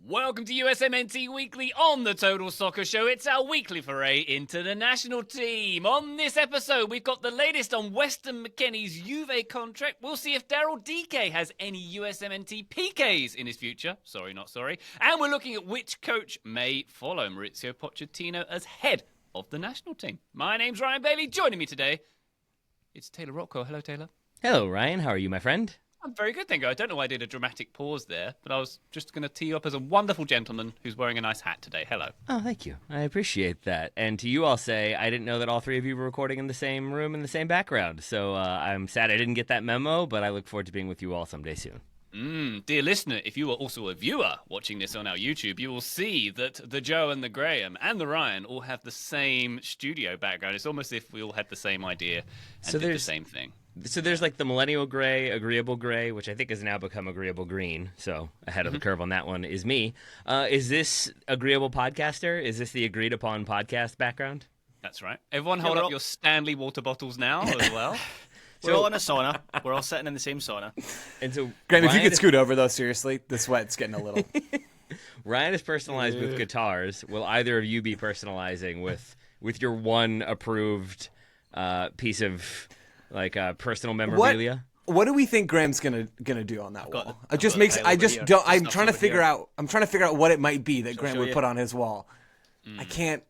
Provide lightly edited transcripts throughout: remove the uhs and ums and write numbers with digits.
Welcome to USMNT Weekly on the Total Soccer Show. It's our weekly foray into the national team. On this episode, we've got the latest on Weston McKennie's Juve contract. We'll see if Daryl Dike has any USMNT PKs in his future. Sorry, not sorry. And we're looking at which coach may follow Mauricio Pochettino as head of the national team. My name's Ryan Bailey. Joining me today, it's Taylor Rockwell. Hello, Taylor. Hello, Ryan. How are you, my friend? I'm very good, thank you. I don't know why I did a dramatic pause there, but I was just going to tee you up as a wonderful gentleman who's wearing a nice hat today. Hello. Oh, thank you. I appreciate that. And to you, I'll say I didn't know that all three of you were recording in the same room in the same background. So I'm sad I didn't get that memo, but I look forward to being with you all someday soon. Dear listener, if you are also a viewer watching this on our YouTube, you will see that the Joe and the Graham and the Ryan all have the same studio background. It's almost as if we all had the same idea and did the same thing. So there's like the millennial gray, agreeable gray, which I think has now become agreeable green. So ahead of the curve on that one is me. Is this agreeable podcaster? Is this the agreed upon podcast background? That's right. Everyone hold up your Stanley water bottles now as well. We're all in a sauna. We're all sitting in the same sauna. And so, Graham, if you could scoot over, though, seriously, the sweat's getting a little. Ryan is personalized with guitars. Will either of you be personalizing with your one approved piece of personal memorabilia? What do we think Graham's gonna do on that wall? It just makes. I just don't. I'm trying to figure out. I'm trying to figure out what it might be that Graham would put on his wall. I can't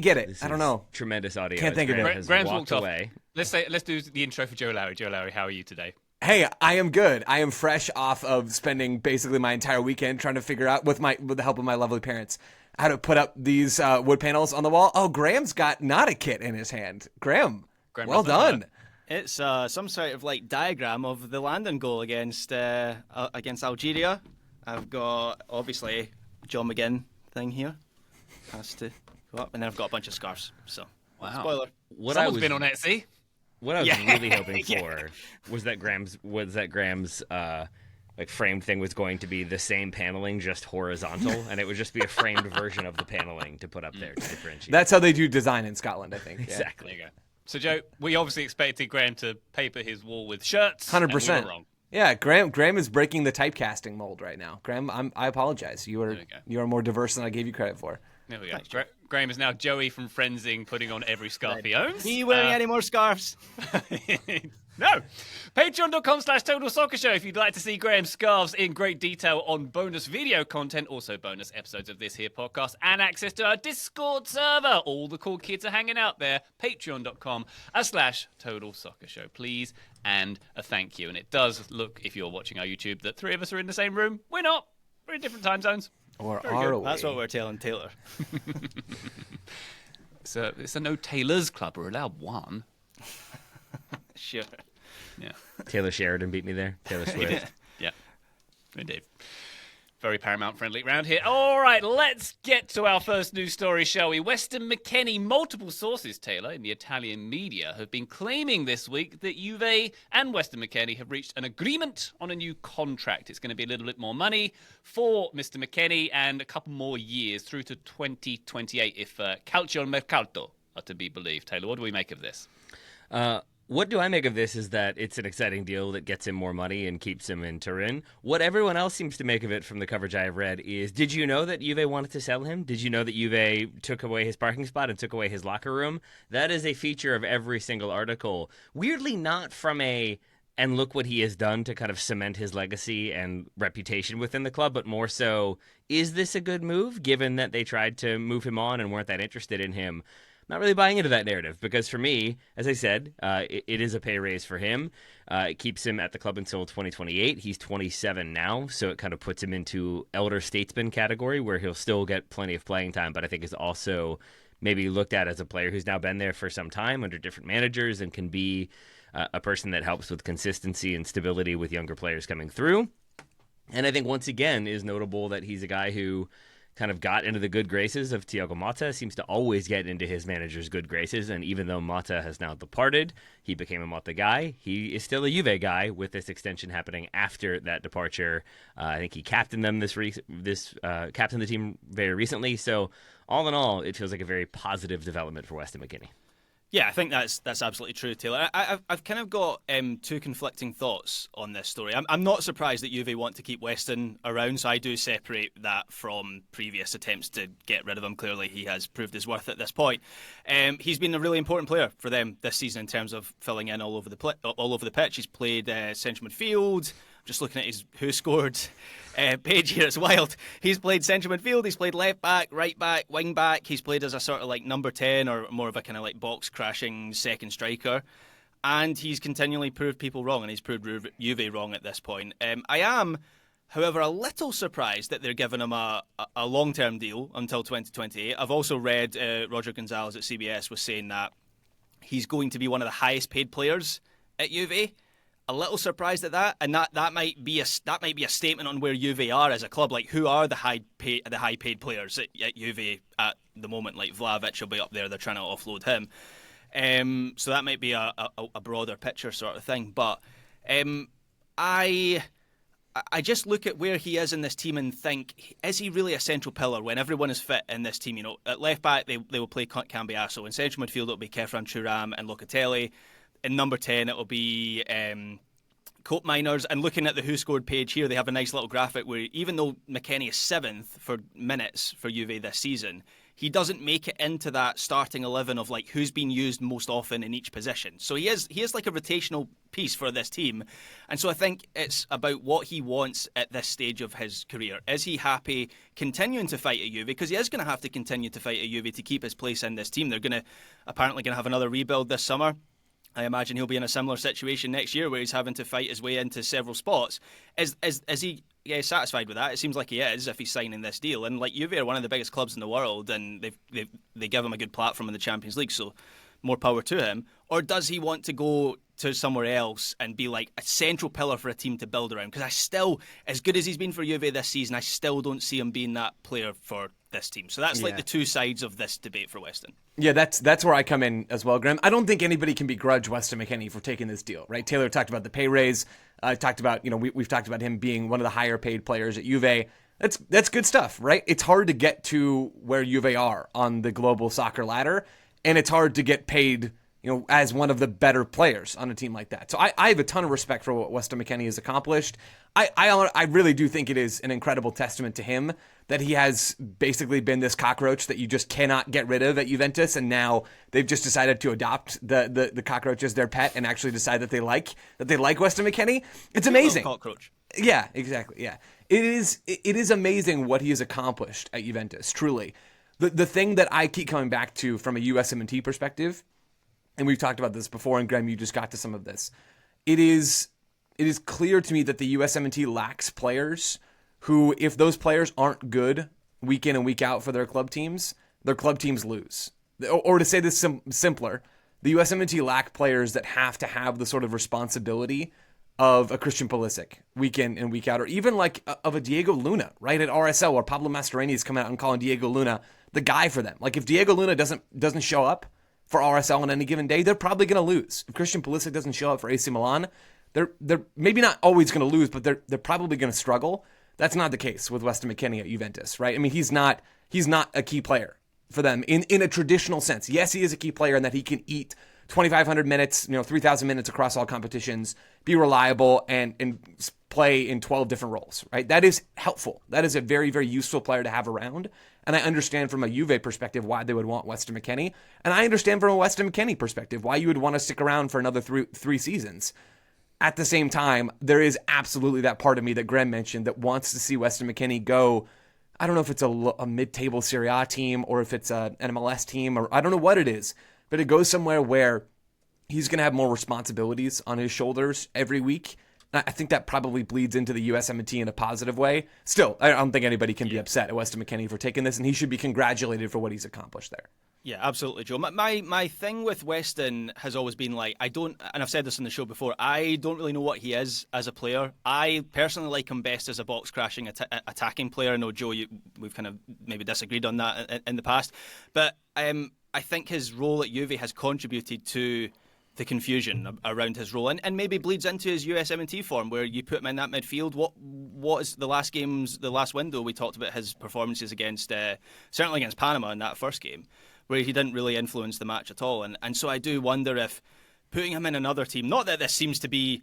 get it. I don't know. Tremendous audio. Can't think of it. Graham's walked away. Let's do the intro for Joe Lowery. Joe Lowery, how are you today? Hey, I am good. I am fresh off of spending basically my entire weekend trying to figure out with the help of my lovely parents how to put up these wood panels on the wall. Oh, Graham's got not a kit in his hand. Graham well done. It's some sort of diagram of the landing goal against Algeria. I've got obviously John McGinn thing here has to go up, and then I've got a bunch of scarves. So wow, spoiler. Someone's been on Etsy. What I was really hoping for was that Graham's framed thing was going to be the same paneling, just horizontal, and it would just be a framed version of the paneling to put up there to differentiate. That's how they do design in Scotland, I think. Yeah. Exactly. There you go. So, Joe, we obviously expected Graham to paper his wall with shirts. 100%. And we were wrong. Yeah, Graham is breaking the typecasting mold right now. Graham, I apologize. You are more diverse than I gave you credit for. There we go. Graham is now Joey from Friendsing, putting on every scarf he owns. Are you wearing any more scarves? No. Patreon.com/Total Soccer Show if you'd like to see Graham's scarves in great detail on bonus video content, also bonus episodes of this here podcast, and access to our Discord server. All the cool kids are hanging out there. Patreon.com/Total Soccer Show, please, and a thank you. And it does look, if you're watching our YouTube, that three of us are in the same room. We're not. We're in different time zones. Or are we? That's what we're telling Taylor. So it's a no Taylors club. We're allowed one. Sure. Yeah. Taylor Sheridan beat me there. Taylor Swift. Yeah, indeed. Very Paramount friendly round here. All right, let's get to our first news story, shall we? Weston McKennie, multiple sources, Taylor, in the Italian media have been claiming this week that Juve and Weston McKennie have reached an agreement on a new contract. It's going to be a little bit more money for Mr. McKennie and a couple more years through to 2028 if Calcio Mercato are to be believed. Taylor, what do we make of this? What do I make of this is that it's an exciting deal that gets him more money and keeps him in Turin. What everyone else seems to make of it from the coverage I have read is, did you know that Juve wanted to sell him? Did you know that Juve took away his parking spot and took away his locker room? That is a feature of every single article. Weirdly not from and look what he has done to kind of cement his legacy and reputation within the club, but more so, is this a good move, given that they tried to move him on and weren't that interested in him? Not really buying into that narrative because for me, as I said, it is a pay raise for him. It keeps him at the club until 2028. He's 27 now, so it kind of puts him into elder statesman category where he'll still get plenty of playing time, but I think is also maybe looked at as a player who's now been there for some time under different managers and can be a person that helps with consistency and stability with younger players coming through. And I think once again is notable that he's a guy who kind of got into the good graces of Thiago Motta, seems to always get into his manager's good graces, and even though Motta has now departed, he became a Motta guy. He is still a Juve guy with this extension happening after that departure. I think he captained them captained the team very recently, so all in all, it feels like a very positive development for Weston McKennie. Yeah, I think that's absolutely true, Taylor. I've kind of got two conflicting thoughts on this story. I'm not surprised that Juve want to keep Weston around, so I do separate that from previous attempts to get rid of him. Clearly, he has proved his worth at this point. He's been a really important player for them this season in terms of filling in all over the pitch. He's played central midfield. Just looking at his who scored page here, it's wild. He's played central midfield, he's played left back, right back, wing back. He's played as a sort of like number 10 or more of a kind of like box crashing second striker. And he's continually proved people wrong, and he's proved Juve wrong at this point. I am, however, a little surprised that they're giving him a long-term deal until 2028. I've also read Roger Gonzalez at CBS was saying that he's going to be one of the highest paid players at Juve. A little surprised at that, and that might be a statement on where Juve are as a club. Like, who are the high paid players at Juve at the moment? Like Vlahovic will be up there. They're trying to offload him, so that might be a broader picture sort of thing. But I just look at where he is in this team and think, is he really a central pillar when everyone is fit in this team? You know, at left back they will play Cambiasso. In central midfield it'll be Kefran Thuram and Locatelli. In number 10, it'll be Cope Miners. And looking at the Who Scored page here, they have a nice little graphic where even though McKennie is 7th for minutes for Juve this season, he doesn't make it into that starting 11 of like who's been used most often in each position. So he is like a rotational piece for this team. And so I think it's about what he wants at this stage of his career. Is he happy continuing to fight at Juve? Because he is going to have to continue to fight at Juve to keep his place in this team. They're apparently going to have another rebuild this summer. I imagine he'll be in a similar situation next year where he's having to fight his way into several spots. Is he satisfied with that? It seems like he is if he's signing this deal. And like Juve are one of the biggest clubs in the world, and they give him a good platform in the Champions League, so more power to him. Or does he want to go to somewhere else and be like a central pillar for a team to build around? Because I still, as good as he's been for Juve this season, I still don't see him being that player for this team. So that's like the two sides of this debate for Weston. Yeah, that's where I come in as well, Graham. I don't think anybody can begrudge Weston McKennie for taking this deal, right? Taylor talked about the pay raise. Talked about, we've talked about him being one of the higher paid players at Juve. That's good stuff, right? It's hard to get to where Juve are on the global soccer ladder, and it's hard to get paid, as one of the better players on a team like that. So I have a ton of respect for what Weston McKennie has accomplished. I really do think it is an incredible testament to him that he has basically been this cockroach that you just cannot get rid of at Juventus, and now they've just decided to adopt the cockroach as their pet and actually decide that they like Weston McKennie. It's amazing. Cockroach. Yeah, exactly. Yeah, it is amazing what he has accomplished at Juventus. Truly, the thing that I keep coming back to from a USMNT perspective, and we've talked about this before, and Graham, you just got to some of this. It is clear to me that the USMNT lacks players who, if those players aren't good week in and week out for their club teams lose. Or to say this simpler, the USMNT lack players that have to have the sort of responsibility of a Christian Pulisic week in and week out, or even like of a Diego Luna, right, at RSL, where Pablo Mastroeni is coming out and calling Diego Luna the guy for them. Like, if Diego Luna doesn't show up for RSL on any given day, they're probably going to lose. If Christian Pulisic doesn't show up for AC Milan, they're maybe not always going to lose, but they're probably going to struggle. That's not the case with Weston McKennie at Juventus, right? I mean, he's not a key player for them in a traditional sense. Yes, he is a key player in that he can eat 2,500 minutes, 3,000 minutes across all competitions, be reliable, and play in 12 different roles, right? That is helpful. That is a very, very useful player to have around. And I understand from a Juve perspective why they would want Weston McKennie. And I understand from a Weston McKennie perspective why you would want to stick around for another three seasons. At the same time, there is absolutely that part of me that Graham mentioned that wants to see Weston McKennie go. I don't know if it's a mid-table Serie A team or if it's an MLS team, or I don't know what it is, but it goes somewhere where he's going to have more responsibilities on his shoulders every week. I think that probably bleeds into the USMNT in a positive way. Still, I don't think anybody can be upset at Weston McKennie for taking this, and he should be congratulated for what he's accomplished there. Yeah, absolutely, Joe. My thing with Weston has always been like, and I've said this on the show before, I don't really know what he is as a player. I personally like him best as a box-crashing attacking player. I know, Joe, we've kind of maybe disagreed on that in the past. But I think his role at Juve has contributed to the confusion around his role, and maybe bleeds into his USMNT form, where you put him in that midfield. What is the last window we talked about his performances against, certainly against Panama in that first game, where he didn't really influence the match at all. And so I do wonder if putting him in another team, not that this seems to be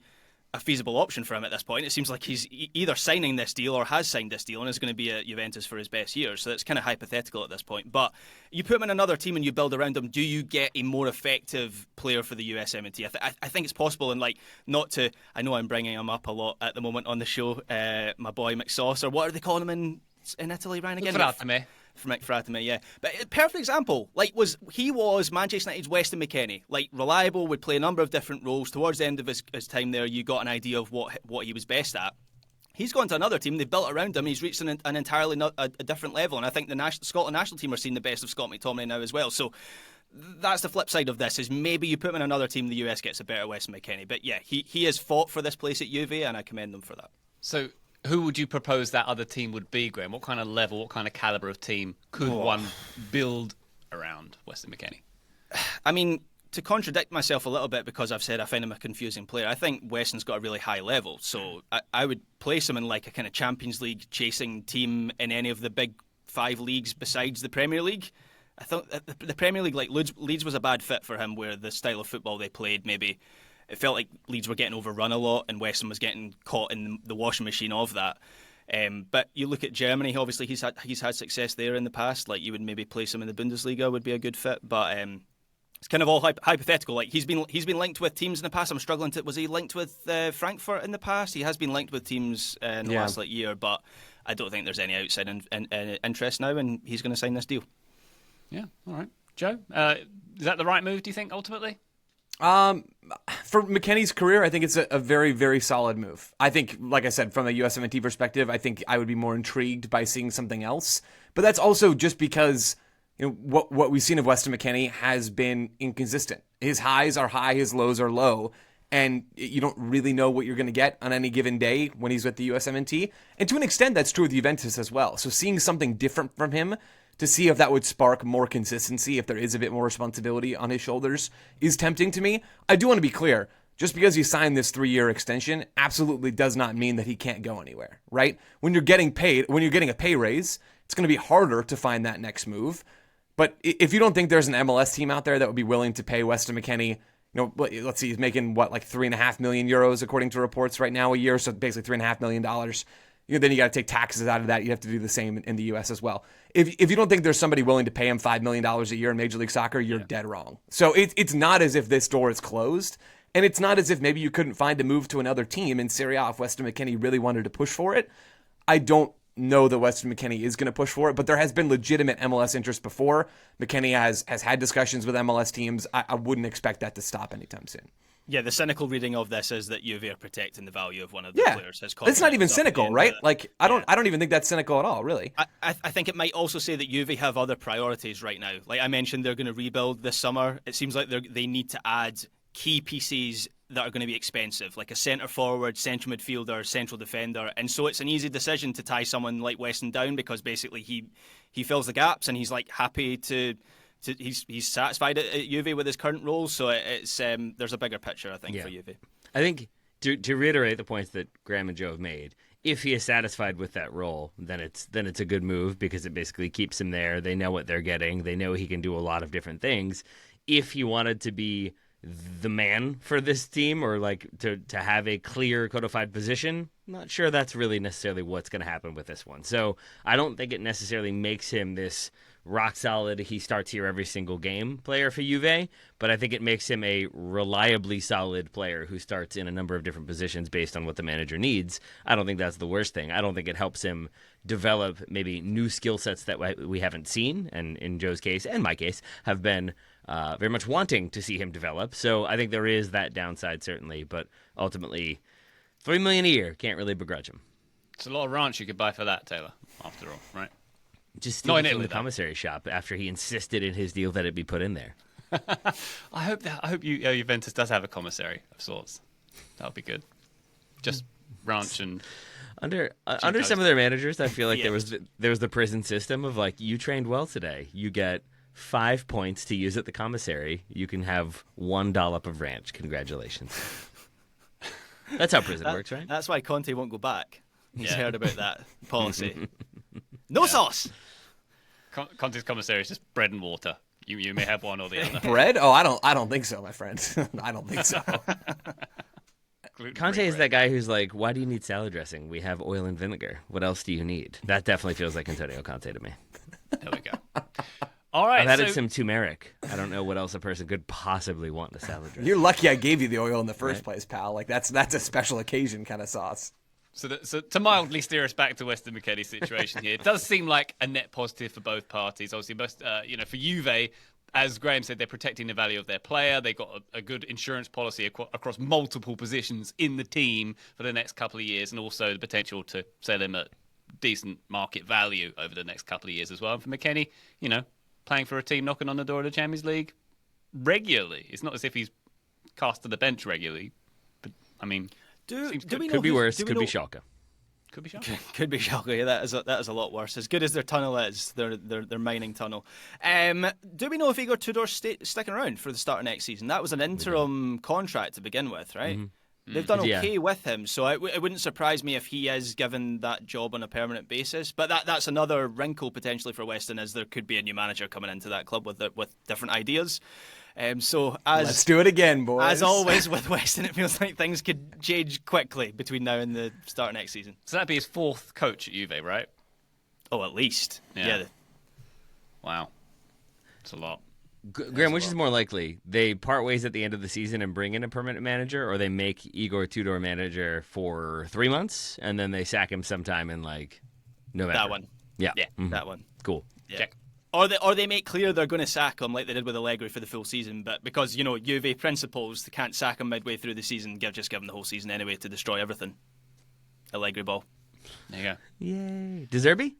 a feasible option for him at this point. It seems like he's either signing this deal or has signed this deal and is going to be at Juventus for his best years. So it's kind of hypothetical at this point. But you put him in another team and you build around him, do you get a more effective player for the USMNT? I think it's possible. And I know I'm bringing him up a lot at the moment on the show, my boy McSauce, or what are they calling him in Italy, Ryan, again? Fratame. Fratame, yeah. But a perfect example, was Manchester United's Weston McKennie. Reliable, would play a number of different roles. Towards the end of his time there, you got an idea of what he was best at. He's gone to another team, they've built around him, he's reached an entirely a different level. And I think the Scotland national team are seeing the best of Scott McTominay now as well. So that's the flip side of this, is maybe you put him in another team, the US gets a better Weston McKennie. But yeah, he has fought for this place at Juve, and I commend them for that. So who would you propose that other team would be, Graham? What kind of level, what kind of calibre of team could one build around Weston McKennie? I mean, to contradict myself a little bit, because I've said I find him a confusing player, I think Weston's got a really high level. So I would place him in a kind of Champions League chasing team in any of the big 5 leagues besides the Premier League. I thought the Premier League, Leeds was a bad fit for him, where the style of football they played, maybe it felt like Leeds were getting overrun a lot and Weston was getting caught in the washing machine of that. But you look at Germany, obviously he's had success there in the past. You would maybe place him in the Bundesliga, would be a good fit. But it's kind of all hypothetical. He's been linked with teams in the past. I'm struggling to. Was he linked with Frankfurt in the past? He has been linked with teams in the last year, but I don't think there's any outside interest now, and he's going to sign this deal. Yeah, all right. Joe, is that the right move, do you think, ultimately? For McKennie's career, I think it's a very, very solid move. I think, like I said, from a USMNT perspective, I think I would be more intrigued by seeing something else. But that's also just because what we've seen of Weston McKennie has been inconsistent. His highs are high, his lows are low, and you don't really know what you're going to get on any given day when he's with the USMNT. And to an extent, that's true with Juventus as well. So seeing something different from him, to see if that would spark more consistency, if there is a bit more responsibility on his shoulders, is tempting to me. I do want to be clear. Just because he signed this 3-year extension absolutely does not mean that he can't go anywhere, right? When you're getting a pay raise, it's going to be harder to find that next move. But if you don't think there's an MLS team out there that would be willing to pay Weston McKennie, let's see, he's making €3.5 million according to reports right now a year, so basically $3.5 million. Then you got to take taxes out of that. You have to do the same in the U.S. as well. If you don't think there's somebody willing to pay him $5 million a year in Major League Soccer, you're dead wrong. So it's not as if this door is closed, and it's not as if maybe you couldn't find a move to another team in Serie A if Weston McKennie really wanted to push for it. I don't know that Weston McKennie is going to push for it, but there has been legitimate MLS interest before. McKennie has had discussions with MLS teams. I wouldn't expect that to stop anytime soon. Yeah, the cynical reading of this is that Juve are protecting the value of one of the players. It's not even cynical, right? I don't even think that's cynical at all, really. I think it might also say that Juve have other priorities right now. Like I mentioned, they're going to rebuild this summer. It seems like they need to add key pieces that are going to be expensive, like a centre forward, central midfielder, central defender. And so it's an easy decision to tie someone like Weston down, because basically he fills the gaps and he's happy to he's satisfied at Juve with his current role. So it's there's a bigger picture, I think, for Juve. I think to reiterate the points that Graham and Joe have made, if he is satisfied with that role, then it's a good move, because it basically keeps him there. They know what they're getting. They know he can do a lot of different things. If he wanted to be the man for this team, or to have a clear codified position, I'm not sure that's really necessarily what's going to happen with this one. So I don't think it necessarily makes him this rock solid, he starts here every single game player for Juve, but I think it makes him a reliably solid player who starts in a number of different positions based on what the manager needs. I don't think that's the worst thing. I don't think it helps him develop maybe new skill sets that we haven't seen, and in Joe's case and my case have been very much wanting to see him develop. So I think there is that downside, certainly, but ultimately $3 million a year, can't really begrudge him. It's a lot of ranch you could buy for that, Taylor, after all, right? Just steal it from the commissary shop after he insisted in his deal that it be put in there. I hope Juventus does have a commissary of sorts. That would be good. Just ranch and under some of their managers, I feel like there was the prison system of you trained well today. You get 5 points to use at the commissary. You can have one dollop of ranch. Congratulations. That's how prison works, right? That's why Conte won't go back. He's heard about that policy. No sauce. Conte's commissary is just bread and water. You may have one or the other. Bread? Oh, I don't think so, my friend. I don't think so. Conte is that guy who's like, why do you need salad dressing? We have oil and vinegar. What else do you need? That definitely feels like Antonio Conte to me. There we go. All right. I've added some turmeric. I don't know what else a person could possibly want in a salad dressing. You're lucky I gave you the oil in the first place, pal. Like that's a special occasion kind of sauce. So to mildly steer us back to Weston McKennie's situation here, it does seem like a net positive for both parties. Obviously, for Juve, as Graham said, they're protecting the value of their player. They've got a good insurance policy across multiple positions in the team for the next couple of years, and also the potential to sell him at decent market value over the next couple of years as well. And for McKennie, playing for a team knocking on the door of the Champions League regularly. It's not as if he's cast to the bench regularly, but I mean, could be worse. Could be Schalke. Could be Schalke. Could be Schalke. Yeah, that is a lot worse. As good as their tunnel is, their mining tunnel. Do we know if Igor Tudor's sticking around for the start of next season? That was an interim contract to begin with, right? Mm-hmm. They've done okay with him, so it wouldn't surprise me if he is given that job on a permanent basis. But that's another wrinkle potentially for Weston, as there could be a new manager coming into that club with different ideas. Let's do it again, boys. As always with Weston, it feels like things could change quickly between now and the start of next season. So that'd be his fourth coach at Juve, right? Oh, at least. Yeah. Wow. That's a lot. Graham, which is more likely? They part ways at the end of the season and bring in a permanent manager, or they make Igor Tudor manager for 3 months and then they sack him sometime in November? That one. Yeah. Mm-hmm. That one. Cool. Yeah. Check. Or they make clear they're going to sack him like they did with Allegri for the full season, but because, Juve principles, they can't sack him midway through the season, just give him the whole season anyway to destroy everything. Allegri ball. There you go. Yay. De Zerbi?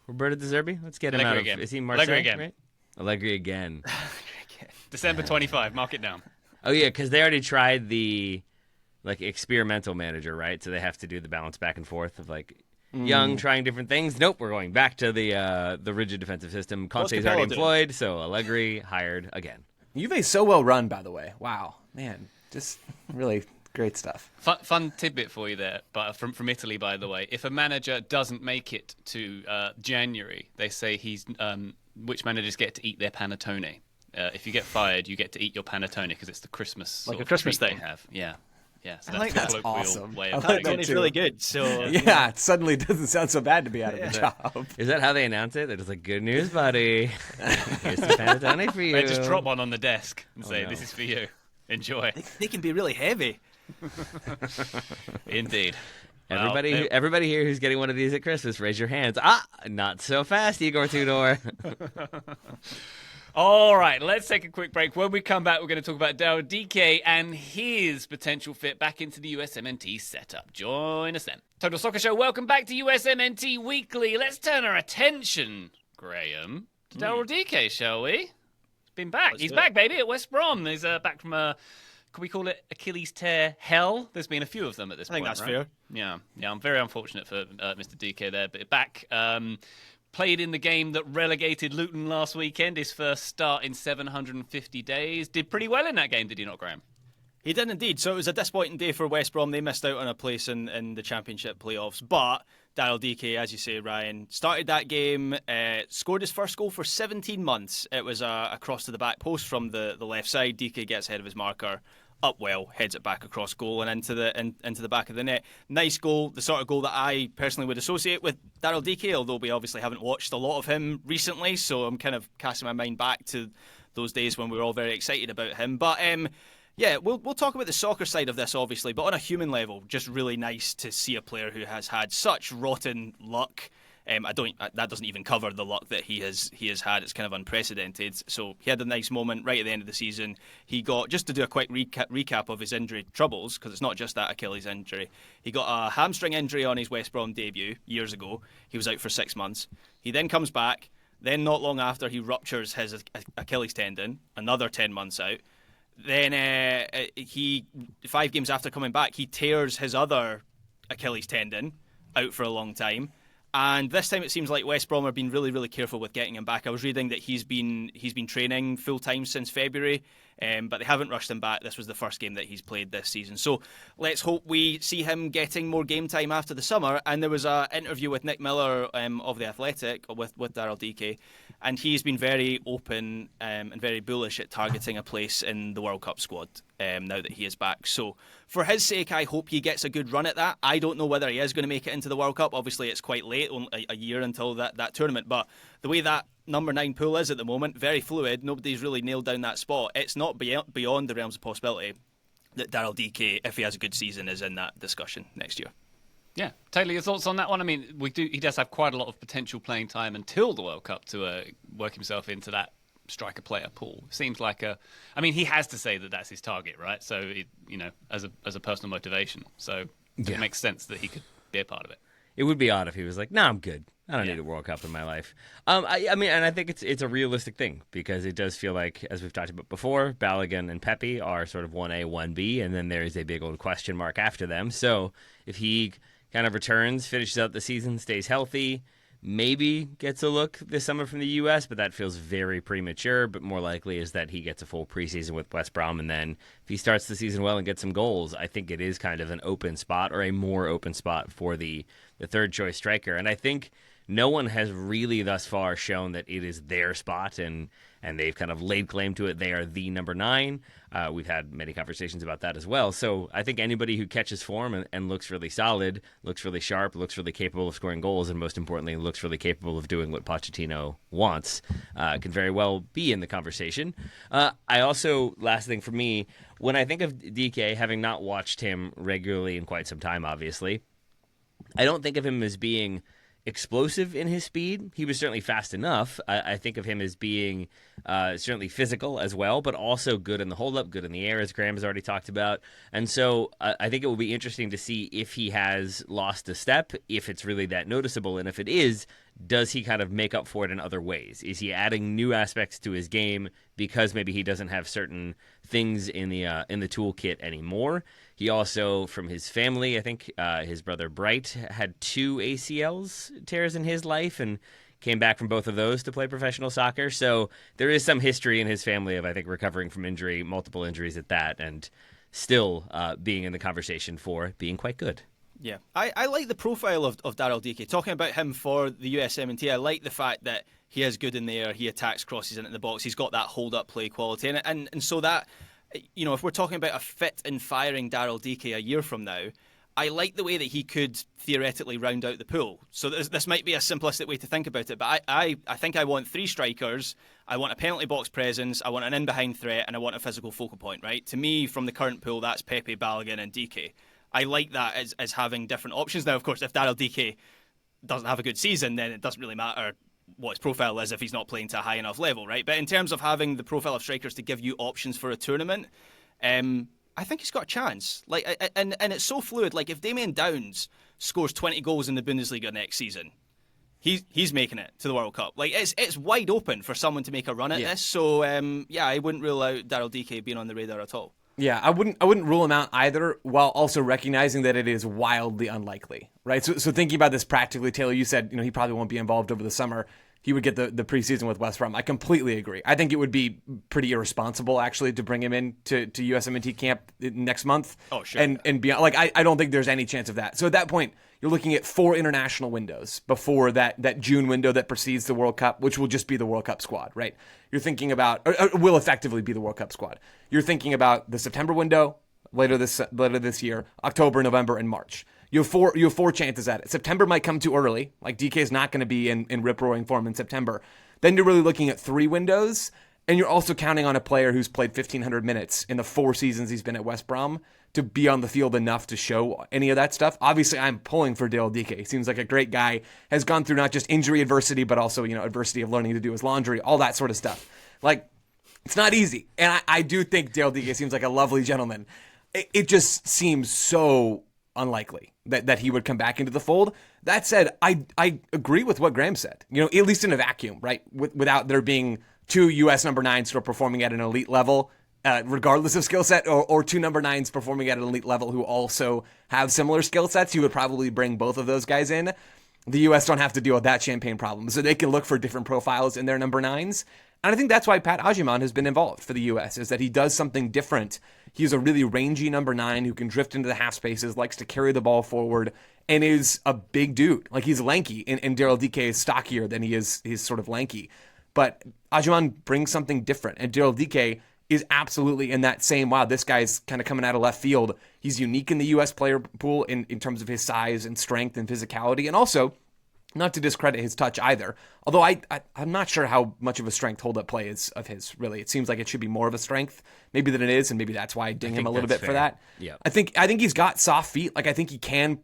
Roberto De Zerbi? Let's get him Allegri out of... again. Is he Marseille? Allegri again. Right? Allegri again. December 25, mark it down. Oh, yeah, because they already tried the experimental manager, right? So they have to do the balance back and forth of young, trying different things. Nope, we're going back to the rigid defensive system. Conte's already employed, so Allegri hired again. Juve's so well run, by the way. Wow, man, just really great stuff. Fun tidbit for you there, but from Italy, by the way. If a manager doesn't make it to January, they say which managers get to eat their panettone. If you get fired, you get to eat your panettone because it's the Christmas a Christmas thing. they have. Yeah. So I like that's that. Awesome. way of Panettone's really good. So yeah, it suddenly doesn't sound so bad to be out of the job. Is that how they announce it? They're just like, good news, buddy. Here's some panettone for you. They just drop one on the desk and say, this is for you. Enjoy. They can be really heavy. Indeed. Everybody here who's getting one of these at Christmas, raise your hands. Not so fast, Igor Tudor. All right, let's take a quick break. When we come back, we're going to talk about Daryl Dike and his potential fit back into the USMNT setup. Join us then. Total Soccer Show, welcome back to USMNT Weekly. Let's turn our attention, Graham, to Daryl Dike, shall we? He's been back. He's back, baby, at West Brom. He's back from can we call it Achilles tear hell? There's been a few of them at this point, I think that's right? fair. Yeah, I'm very unfortunate for Mr. Dike there, but back. Played in the game that relegated Luton last weekend, his first start in 750 days. Did pretty well in that game, did he not, Graham? He did indeed. So it was a disappointing day for West Brom. They missed out on a place in the Championship playoffs. But Daryl Dike, as you say, Ryan, started that game, scored his first goal for 17 months. It was a cross to the back post from the left side. Dike gets ahead of his marker. Up well, heads it back across goal and into the back of the net. Nice goal, the sort of goal that I personally would associate with Daryl Dike, although we obviously haven't watched a lot of him recently, so I'm kind of casting my mind back to those days when we were all very excited about him. But we'll talk about the soccer side of this, obviously, but on a human level, just really nice to see a player who has had such rotten luck. That doesn't even cover the luck that he has had. It's kind of unprecedented. So he had a nice moment right at the end of the season. He got, just to do a quick recap of his injury troubles, because it's not just that Achilles injury. He got a hamstring injury on his West Brom debut years ago. He was out for 6 months. He then comes back. Then not long after, he ruptures his Achilles tendon. Another 10 months out. Then 5 games after coming back, he tears his other Achilles tendon, out for a long time. And this time it seems like West Brom are being really, really careful with getting him back. I was reading that he's been training full time since February. But they haven't rushed him back. This was the first game that he's played this season. So let's hope we see him getting more game time after the summer. And there was an interview with Nick Miller of The Athletic with Daryl Dike, and he's been very open and very bullish at targeting a place in the World Cup squad now that he is back. So for his sake, I hope he gets a good run at that. I don't know whether he is going to make it into the World Cup. Obviously, it's quite late, only a year until that tournament. But the way that number 9 pool is at the moment, very fluid. Nobody's really nailed down that spot. It's not beyond the realms of possibility that Daryl Dike, if he has a good season, is in that discussion next year. Yeah. Taylor, your thoughts on that one? I mean, he does have quite a lot of potential playing time until the World Cup to work himself into that striker player pool. Seems like he has to say that that's his target, right? So, as a personal motivation. So it makes sense that he could be a part of it. It would be odd if he was like, "No, I'm good. I don't need a World Cup in my life." I think it's a realistic thing because it does feel like, as we've talked about before, Balogun and Pepe are sort of 1A, 1B, and then there is a big old question mark after them. So if he kind of returns, finishes out the season, stays healthy, maybe gets a look this summer from the U.S., but that feels very premature. But more likely is that he gets a full preseason with West Brom, and then if he starts the season well and gets some goals, I think it is kind of an open spot or a more open spot for the third choice striker. And I think no one has really thus far shown that it is their spot, and they've kind of laid claim to it. They are the number 9. We've had many conversations about that as well. So I think anybody who catches form and looks really solid, looks really sharp, looks really capable of scoring goals, and most importantly, looks really capable of doing what Pochettino wants, can very well be in the conversation. I also, last thing for me, when I think of DK, having not watched him regularly in quite some time, obviously, I don't think of him as being explosive in his speed. He was certainly fast enough. I think of him as being certainly physical as well, but also good in the hold-up, good in the air, as Graham has already talked about. And so I think it will be interesting to see if he has lost a step, if it's really that noticeable, and if it is, does he kind of make up for it in other ways? Is he adding new aspects to his game because maybe he doesn't have certain things in the toolkit anymore? He also, from his family, I think his brother Bright had 2 ACLs tears in his life and came back from both of those to play professional soccer. So there is some history in his family of, I think, recovering from injury, multiple injuries at that, and still being in the conversation for being quite good. Yeah, I like the profile of Daryl Dike. Talking about him for the USMNT, I like the fact that he is good in there, he attacks crosses into the box, he's got that hold-up play quality, and so that, if we're talking about a fit and firing Daryl Dike a year from now, I like the way that he could theoretically round out the pool. So this might be a simplistic way to think about it, but I think I want 3 strikers, I want a penalty box presence, I want an in-behind threat, and I want a physical focal point, right? To me, from the current pool, that's Pepe, Balogun and Dike. I like that as having different options. Now, of course, if Daryl Dike doesn't have a good season, then it doesn't really matter what his profile is if he's not playing to a high enough level, right? But in terms of having the profile of strikers to give you options for a tournament, I think he's got a chance. And it's so fluid. Like, if Damien Downs scores 20 goals in the Bundesliga next season, he's making it to the World Cup. Like, it's wide open for someone to make a run at this. So, I wouldn't rule out Daryl Dike being on the radar at all. Yeah, I wouldn't rule him out either, while also recognizing that it is wildly unlikely, right? So thinking about this practically, Taylor, you said he probably won't be involved over the summer. He would get the preseason with West Brom. I completely agree. I think it would be pretty irresponsible, actually, to bring him in to USMNT camp next month. Oh, sure. And beyond. Like, I don't think there's any chance of that. So at that point, you're looking at 4 international windows before that June window that precedes the World Cup, which will just be the World Cup squad, right? You're thinking about, or will effectively be the World Cup squad. You're thinking about the September window later this year, October, November, and March. You have 4 chances at it. September might come too early. Like, DK is not going to be in rip-roaring form in September. Then you're really looking at 3 windows, and you're also counting on a player who's played 1,500 minutes in the 4 seasons he's been at West Brom to be on the field enough to show any of that stuff. Obviously, I'm pulling for Daryl Dike. He seems like a great guy, has gone through not just injury adversity, but also, adversity of learning to do his laundry, all that sort of stuff. Like, it's not easy. And I do think Daryl Dike seems like a lovely gentleman. It just seems so unlikely that he would come back into the fold. That said, I agree with what Graham said. At least in a vacuum, right? Without there being 2 U.S. number 9s who are performing at an elite level, regardless of skill set, or 2 number 9s performing at an elite level who also have similar skill sets, you would probably bring both of those guys in. the U.S. don't have to deal with that champagne problem. So they can look for different profiles in their number 9s. And I think that's why Pat Agyemang has been involved for the U.S., is that he does something different. He's a really rangy number 9 who can drift into the half spaces, likes to carry the ball forward, and is a big dude. Like, he's lanky, and Daryl Dike is stockier than he's sort of lanky. But Agyemang brings something different, and Daryl Dike is absolutely in that same, wow, this guy's kind of coming out of left field. He's unique in the U.S. player pool in terms of his size and strength and physicality, and also, not to discredit his touch either, although I'm not sure how much of a strength hold-up play is of his, really. It seems like it should be more of a strength, maybe than it is, and maybe that's why I ding him a little bit for that. Yeah. I think he's got soft feet. Like, I think he can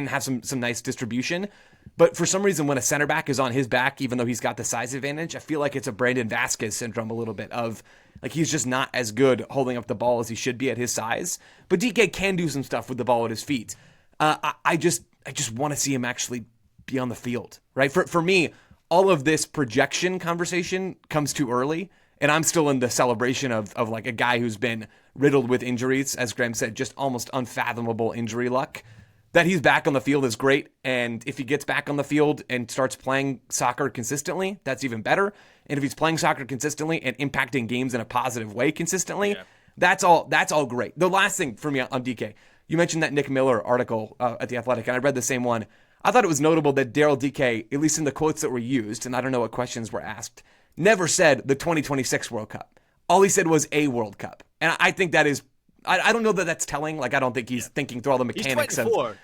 have some nice distribution, but for some reason, when a center back is on his back, even though he's got the size advantage, I feel like it's a Brandon Vasquez syndrome a little bit of, like, he's just not as good holding up the ball as he should be at his size. But DK can do some stuff with the ball at his feet. I just want to see him actually be on the field, right? For me, all of this projection conversation comes too early, and I'm still in the celebration of like a guy who's been riddled with injuries, as Graham said, just almost unfathomable injury luck. That he's back on the field is great, and if he gets back on the field and starts playing soccer consistently, that's even better. And if he's playing soccer consistently and impacting games in a positive way consistently, that's all great. The last thing for me on DK, you mentioned that Nick Miller article at The Athletic, and I read the same one. I thought it was notable that Daryl Dike, at least in the quotes that were used, and I don't know what questions were asked, never said the 2026 World Cup. All he said was a World Cup. And I think that is, I don't know that that's telling. Like, I don't think he's thinking through all the mechanics. He's 24.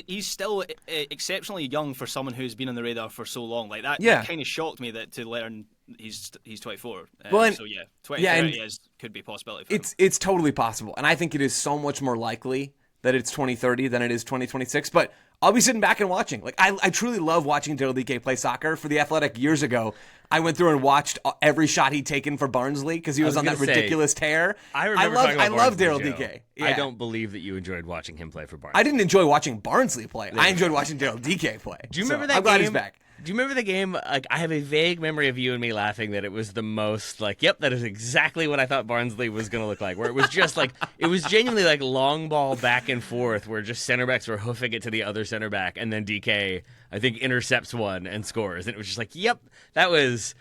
He's still exceptionally young for someone who's been on the radar for so long. Like that kind of shocked me that to learn he's 24. Well, 2030 could be a possibility for him. It's totally possible. And I think it is so much more likely that it's 2030 than it is 2026. But I'll be sitting back and watching. Like, I truly love watching Daryl Dike play soccer. For The Athletic years ago, I went through and watched every shot he'd taken for Barnsley because he was on that ridiculous tear. I love Daryl Dike. I don't believe that you enjoyed watching him play for Barnsley. I didn't enjoy watching Barnsley play. I enjoyed watching Daryl Dike play. Do you remember that I'm game? glad he's back. Do you remember the game? Like, I have a vague memory of you and me laughing that it was the most like, yep, that is exactly what I thought Barnsley was going to look like. Where it was just like, it was genuinely like long ball back and forth where just center backs were hoofing it to the other center back, and then DK, I think, intercepts one and scores. And it was just like, yep, that was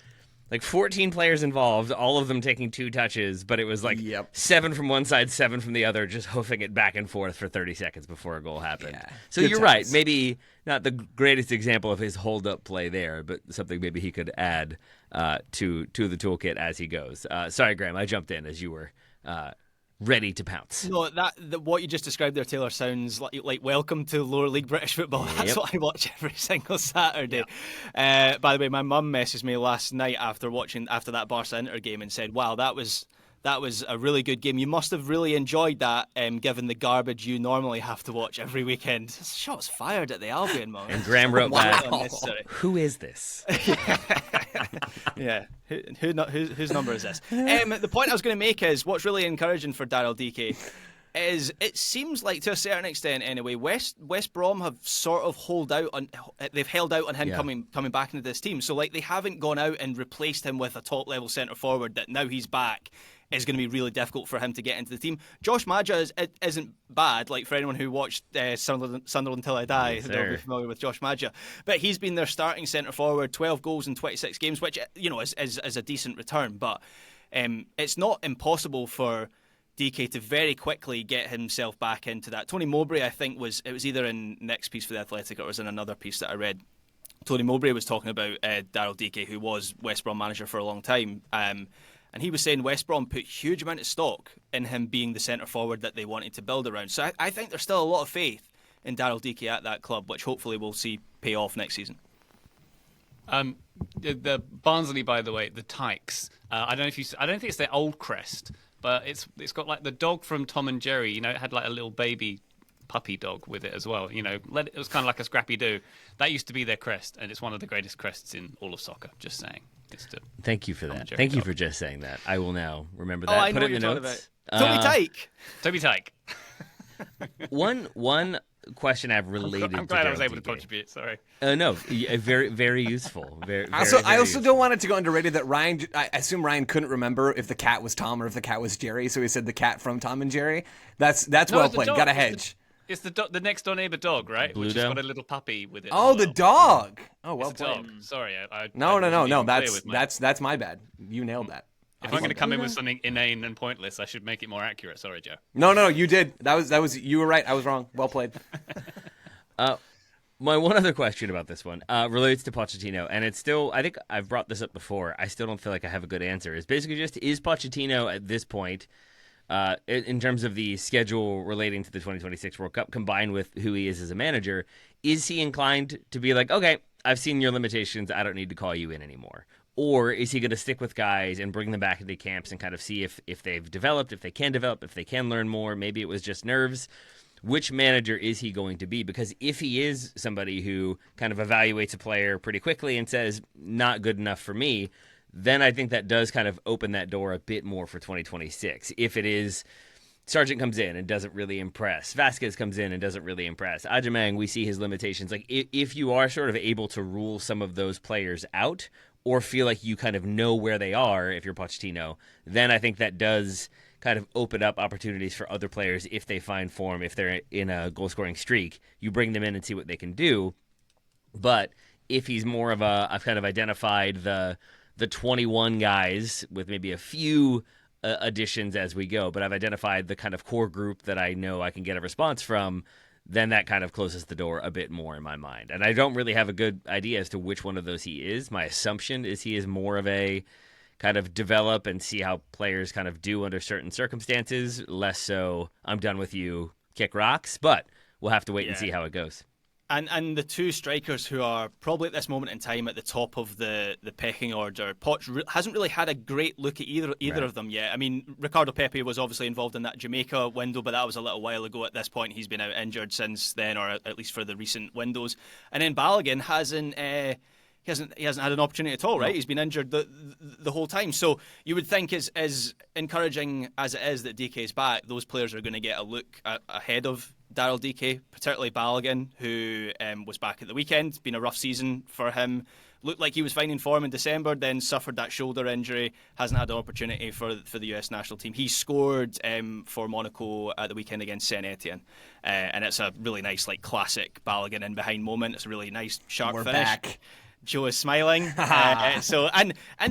like 14 players involved, all of them taking 2 touches, but it was like 7 from one side, 7 from the other, just hoofing it back and forth for 30 seconds before a goal happened. Yeah. So Good you're times. right. Maybe not the greatest example of his hold-up play there, but something maybe he could add to the toolkit as he goes. Sorry, Graham, I jumped in as you were ready to pounce. No, what you just described there, Taylor, sounds like welcome to lower league British football. That's what I watch every single Saturday. By the way, my mum messaged me last night after that Barca Inter game and said, "Wow, that was a really good game. You must have really enjoyed that, given the garbage you normally have to watch every weekend." Shots fired at the Albion, man. And Graham wrote back, Unnecessary. "Who is this?" Yeah, whose number is this? The point I was going to make is what's really encouraging for Daryl Dike is it seems like, to a certain extent anyway, West Brom have sort of held out on him coming back into this team. So like they haven't gone out and replaced him with a top level centre forward that now he's back is going to be really difficult for him to get into the team. Josh Maja isn't bad. Like, for anyone who watched Sunderland Till I Die, they'll be familiar with Josh Maja. But he's been their starting centre forward, 12 goals in 26 games, which is a decent return. But it's not impossible for DK to very quickly get himself back into that. Tony Mowbray, I think, was either in Nick's piece for The Athletic or it was in another piece that I read. Tony Mowbray was talking about Daryl Dike, who was West Brom manager for a long time. And he was saying West Brom put huge amount of stock in him being the centre forward that they wanted to build around. So I think there's still a lot of faith in Daryl Dike at that club, which hopefully we'll see pay off next season. The Barnsley, by the way, the Tykes. I don't think it's their old crest, but it's got like the dog from Tom and Jerry. You know, it had like a little baby puppy dog with it as well. You know, it was kind of like a Scrappy Doo. That used to be their crest, and it's one of the greatest crests in all of soccer. Just saying. Thank you for that. Thank you for just saying that. I will now remember that. I Put know it in the notes. Toby Tyke. One question I've related to. I'm glad I was Daryl able to Dike. contribute. Sorry. No, very, very useful. I also don't want it to go underrated that Ryan. I assume Ryan couldn't remember if the cat was Tom or if the cat was Jerry, so he said the cat from Tom and Jerry. That's well played. Got a hedge. It's the next door neighbor dog, right? Which has Bluto? got a little puppy with it. Oh, as the well. dog. Oh, well It's a played. dog. Sorry, No. wasn't even clear with my- That's my bad. You nailed that. If I'm going to come in with something inane and pointless, I should make it more accurate. Sorry, Joe. No, you did. That was you were right. I was wrong. Well played. My one other question about this one relates to Pochettino, and it's still, I think I've brought this up before. I still don't feel like I have a good answer. It's basically just, is Pochettino at this point, in terms of the schedule relating to the 2026 World Cup, combined with who he is as a manager, is he inclined to be like, okay, I've seen your limitations, I don't need to call you in anymore? Or is he going to stick with guys and bring them back into camps and kind of see if they've developed, if they can develop, if they can learn more? Maybe it was just nerves. Which manager is he going to be? Because if he is somebody who kind of evaluates a player pretty quickly and says, not good enough for me, then I think that does kind of open that door a bit more for 2026. If it is Sargent comes in and doesn't really impress, Vasquez comes in and doesn't really impress, Ajamang, we see his limitations. Like, if you are sort of able to rule some of those players out or feel like you kind of know where they are if you're Pochettino, then I think that does kind of open up opportunities for other players if they find form, if they're in a goal-scoring streak. You bring them in and see what they can do. But if he's more of a, I've kind of identified the 21 guys with maybe a few additions as we go, but I've identified the kind of core group that I know I can get a response from, then that kind of closes the door a bit more in my mind. And I don't really have a good idea as to which one of those he is. My assumption is he is more of a kind of develop and see how players kind of do under certain circumstances, less so I'm done with you, kick rocks, but we'll have to wait and see how it goes. And the two strikers who are probably at this moment in time at the top of the pecking order, Poch hasn't really had a great look at either Right. of them yet. I mean, Ricardo Pepe was obviously involved in that Jamaica window, but that was a little while ago. At this point, he's been out injured since then, or at least for the recent windows. And then Balogun hasn't had an opportunity at all, right? No. He's been injured the whole time. So you would think, as encouraging as it is that Dike is back, those players are going to get a look ahead of Daryl Dike, particularly Balogun, who was back at the weekend. It's been a rough season for him. Looked like he was finding form in December, then suffered that shoulder injury. Hasn't had an opportunity for the US national team. He scored for Monaco at the weekend against Saint Etienne, and it's a really nice, like, classic Balogun in behind moment. It's a really nice sharp finish. Back. Joe is smiling, and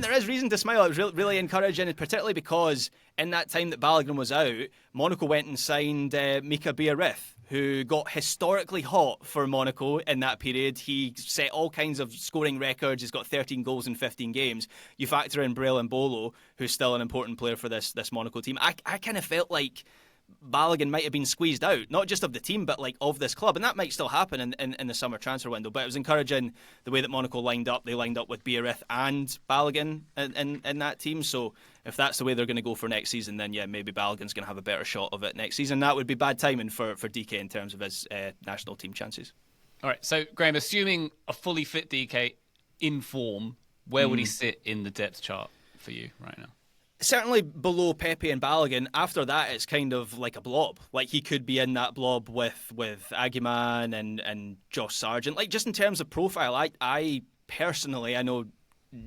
there is reason to smile. It was really encouraging, particularly because in that time that Balogun was out, Monaco went and signed Mika Biarritz, who got historically hot for Monaco in that period. He set all kinds of scoring records. He's got 13 goals in 15 games. You factor in Brel and Bolo, who's still an important player for this Monaco team. I kind of felt like Balogun might have been squeezed out, not just of the team, but like of this club, and that might still happen in the summer transfer window. But it was encouraging the way that Monaco lined up. They lined up with Biarritz and Balogun in that team. So if that's the way they're going to go for next season, then yeah, maybe Balogun's going to have a better shot of it next season. That would be bad timing for Dike in terms of his national team chances. All right, so Graham, assuming a fully fit Dike in form, where would he sit in the depth chart for you right now? Certainly below Pepe and Balogun. After that, it's kind of like a blob. Like, he could be in that blob with Aguiman and Josh Sargent. Like, just in terms of profile, I personally, I know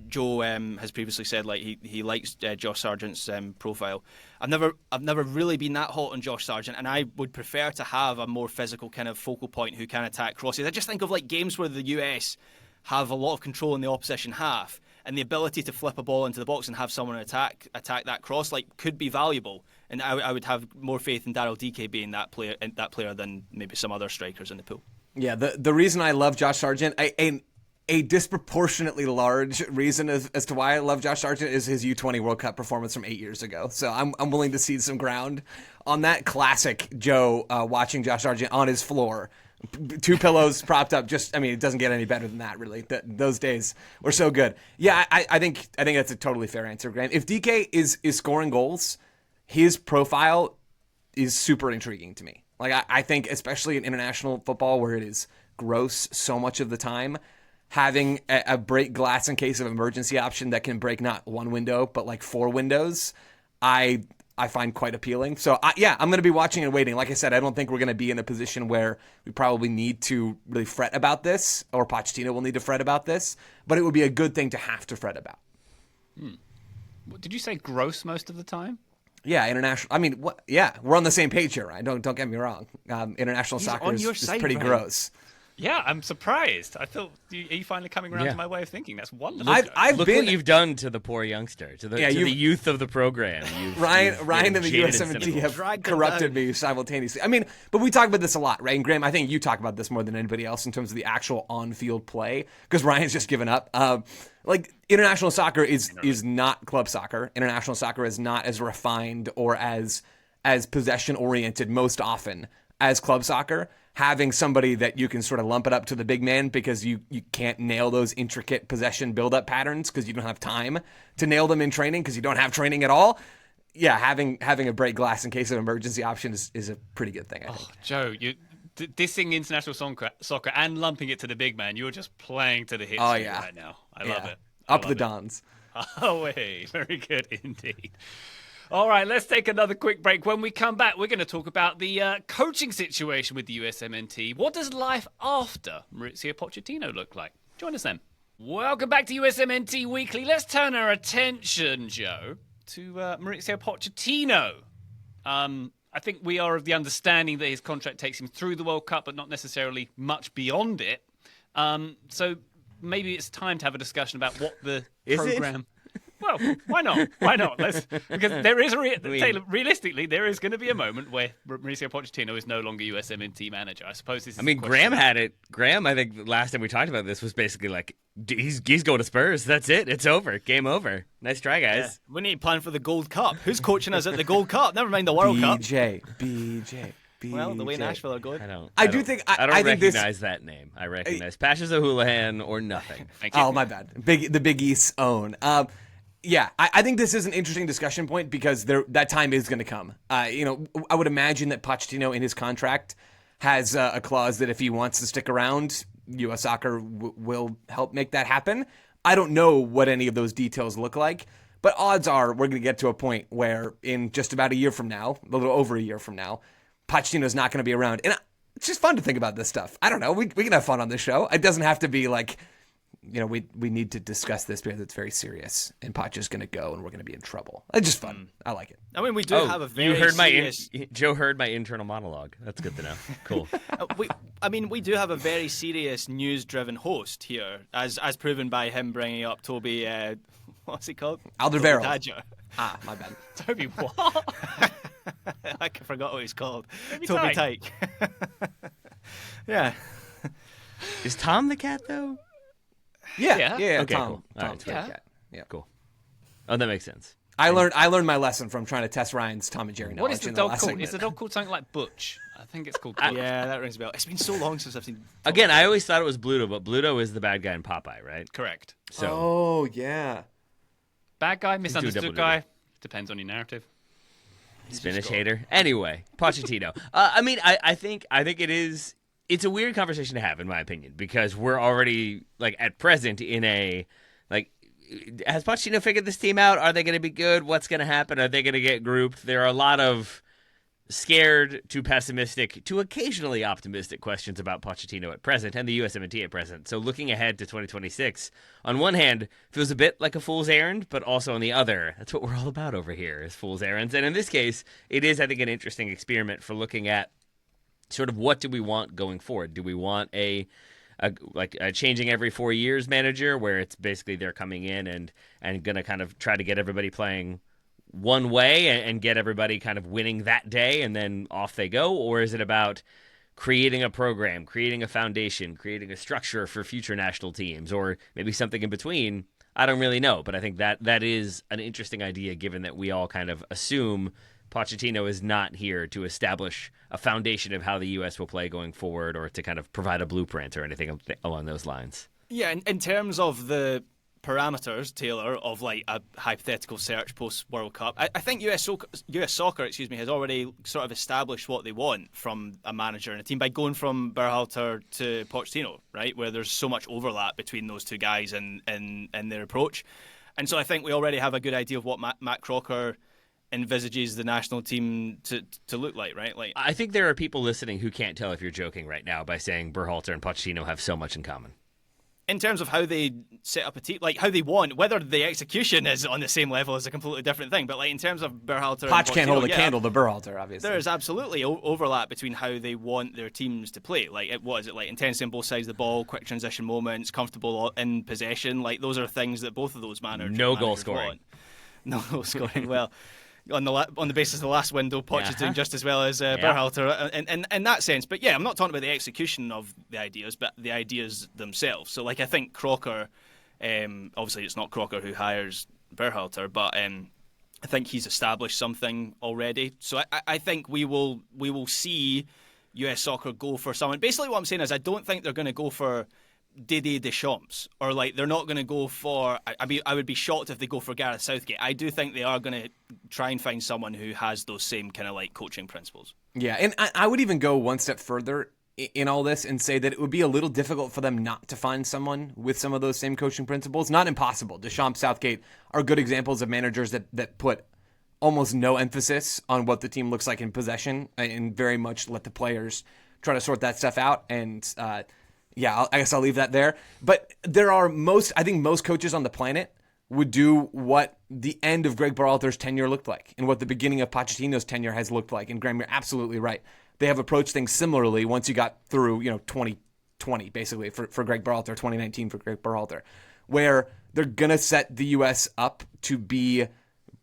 Joe has previously said like he likes Josh Sargent's profile. I've never really been that hot on Josh Sargent, and I would prefer to have a more physical kind of focal point who can attack crosses. I just think of like games where the US have a lot of control in the opposition half, and the ability to flip a ball into the box and have someone attack that cross like could be valuable. And I would have more faith in Daryl Dike being that player than maybe some other strikers in the pool. Yeah, the reason I love Josh Sargent, a disproportionately large reason as to why I love Josh Sargent is his U20 World Cup performance from 8 years ago. So I'm willing to cede some ground on that. Classic Joe watching Josh Sargent on his floor. Two pillows propped up. It doesn't get any better than that, really. Those days were so good. Yeah, I think that's a totally fair answer, Grant. If Dike is scoring goals, his profile is super intriguing to me. Like, I think, especially in international football where it is gross so much of the time, having a break glass in case of emergency option that can break not one window, but like 4 windows, I find quite appealing. So, I'm going to be watching and waiting. Like I said, I don't think we're going to be in a position where we probably need to really fret about this, or Pochettino will need to fret about this, but it would be a good thing to have to fret about. Did you say gross most of the time? Yeah, international. I mean, yeah, we're on the same page here, right? Don't get me wrong. International He's soccer on is your side, pretty Ryan. gross. Yeah, I'm surprised. I thought, are you finally coming around Yeah. to my way of thinking? That's wonderful. I've Look been what you've done to the poor youngster, to the youth of the program. Ryan and the jaded USMNT cynical. have Dragged them corrupted down. me simultaneously. I mean, but we talk about this a lot, right? And Graham, I think you talk about this more than anybody else in terms of the actual on-field play, because Ryan's just given up. Like, international soccer is not club soccer. International soccer is not as refined or as possession-oriented most often as club soccer. Having somebody that you can sort of lump it up to the big man because you can't nail those intricate possession build-up patterns because you don't have time to nail them in training because you don't have training at all. Yeah, having a break glass in case of emergency option is a pretty good thing, I think. Joe, you dissing international soccer and lumping it to the big man. You're just playing to the hit Oh, streak yeah. right now. I love it. Up the Dons. Oh, hey, very good indeed. All right, let's take another quick break. When we come back, we're going to talk about the coaching situation with the USMNT. What does life after Mauricio Pochettino look like? Join us then. Welcome back to USMNT Weekly. Let's turn our attention, Joe, to Mauricio Pochettino. I think we are of the understanding that his contract takes him through the World Cup, but not necessarily much beyond it. So maybe it's time to have a discussion about what the program. Well, why not? Why not? Because there is Taylor, realistically, there is going to be a moment where Mauricio Pochettino is no longer USMNT manager. I suppose this is. I mean, Graham had it. Graham, I think the last time we talked about this was basically like, he's going to Spurs. That's it. It's over. Game over. Nice try, guys. Yeah. We need to plan for the Gold Cup. Who's coaching us at the Gold Cup? Never mind the World Cup. BJ. Well, the way Nashville are going. I think recognize that name. I recognize Pasha Houlihan or nothing. Thank you. Oh, my bad. The Big East's own. Yeah, I think this is an interesting discussion point because that time is going to come. I would imagine that Pochettino in his contract has a clause that if he wants to stick around, U.S. Soccer will help make that happen. I don't know what any of those details look like, but odds are we're going to get to a point where in just about a year from now, a little over a year from now, Pochettino's not going to be around. And it's just fun to think about this stuff. I don't know. We can have fun on this show. It doesn't have to be like, we need to discuss this because it's very serious, and Poch is going to go, and we're going to be in trouble. It's just fun. I like it. I mean, we do have a very serious... Joe heard my internal monologue. That's good to know. Cool. we do have a very serious news-driven host here, as proven by him bringing up Toby, what's he called? Alderweireld. Tadger. Ah, my bad. Toby, what? I forgot what he's called. Toby Tyke. Yeah. Is Tom the cat, though? Yeah. Okay, Tom. cool. All right, Yeah. Cool. Oh, that makes sense. I learned my lesson from trying to test Ryan's Tom and Jerry knowledge. What is the in dog last called? segment. Is the dog called something like Butch? I think it's called Butch. Yeah, that rings a bell. It's been so long since I've seen... Again, I always thought it was Bluto, but Bluto is the bad guy in Popeye, right? Correct. So Oh, yeah. Bad guy, double misunderstood guy. Depends on your narrative. Spanish hater. Anyway, Pochettino. I think it's a weird conversation to have, in my opinion, because we're already at present in a has Pochettino figured this team out? Are they going to be good? What's going to happen? Are they going to get grouped? There are a lot of scared to pessimistic to occasionally optimistic questions about Pochettino at present and the USMNT at present. So looking ahead to 2026, on one hand, feels a bit like a fool's errand, but also on the other, that's what we're all about over here is fool's errands. And in this case, it is, I think, an interesting experiment for looking at sort of what do we want going forward? Do we want a changing every 4 years manager where it's basically they're coming in and going to kind of try to get everybody playing one way and get everybody kind of winning that day and then off they go? Or is it about creating a program, creating a foundation, creating a structure for future national teams, or maybe something in between? I don't really know, but I think that is an interesting idea given that we all kind of assume Pochettino is not here to establish a foundation of how the U.S. will play going forward or to kind of provide a blueprint or anything along those lines. Yeah, in terms of the parameters, Taylor, of a hypothetical search post-World Cup, I think US Soccer has already sort of established what they want from a manager and a team by going from Berhalter to Pochettino, right, where there's so much overlap between those two guys and their approach. And so I think we already have a good idea of what Matt Crocker envisages the national team to look like, right? I think there are people listening who can't tell if you're joking right now by saying Berhalter and Pochettino have so much in common. in terms of how they set up a team, like how they want, whether the execution is on the same level is a completely different thing. But like in terms of Berhalter, and Poch can't hold a Pochettino, candle to Berhalter, obviously. There's absolutely overlap between how they want their teams to play. Like, what is it like? Intensity on both sides of the ball, quick transition moments, comfortable in possession. Like, those are things that both of those managers No goal scoring. want. No goal scoring. Well, on the basis of the last window, Poch is doing just as well as Berhalter in that sense. But yeah, I'm not talking about the execution of the ideas, but the ideas themselves. So like, I think Crocker, obviously it's not Crocker who hires Berhalter, but I think he's established something already. So I think we will see US Soccer go for someone. Basically, what I'm saying is I don't think they're going to go for Didier Deschamps, or like they're not going to go for. I would be shocked if they go for Gareth Southgate. I do think they are going to try and find someone who has those same kind of like coaching principles. Yeah, and I would even go one step further in all this and say that it would be a little difficult for them not to find someone with some of those same coaching principles. Not impossible. Deschamps, Southgate are good examples of managers that put almost no emphasis on what the team looks like in possession and very much let the players try to sort that stuff out. And I guess I'll leave that there. But there are I think most coaches on the planet would do what the end of Greg Berhalter's tenure looked like and what the beginning of Pochettino's tenure has looked like. And Graham, you're absolutely right. They have approached things similarly once you got through, 2020, basically, for Greg Berhalter, 2019 for Greg Berhalter, where they're going to set the U.S. up to be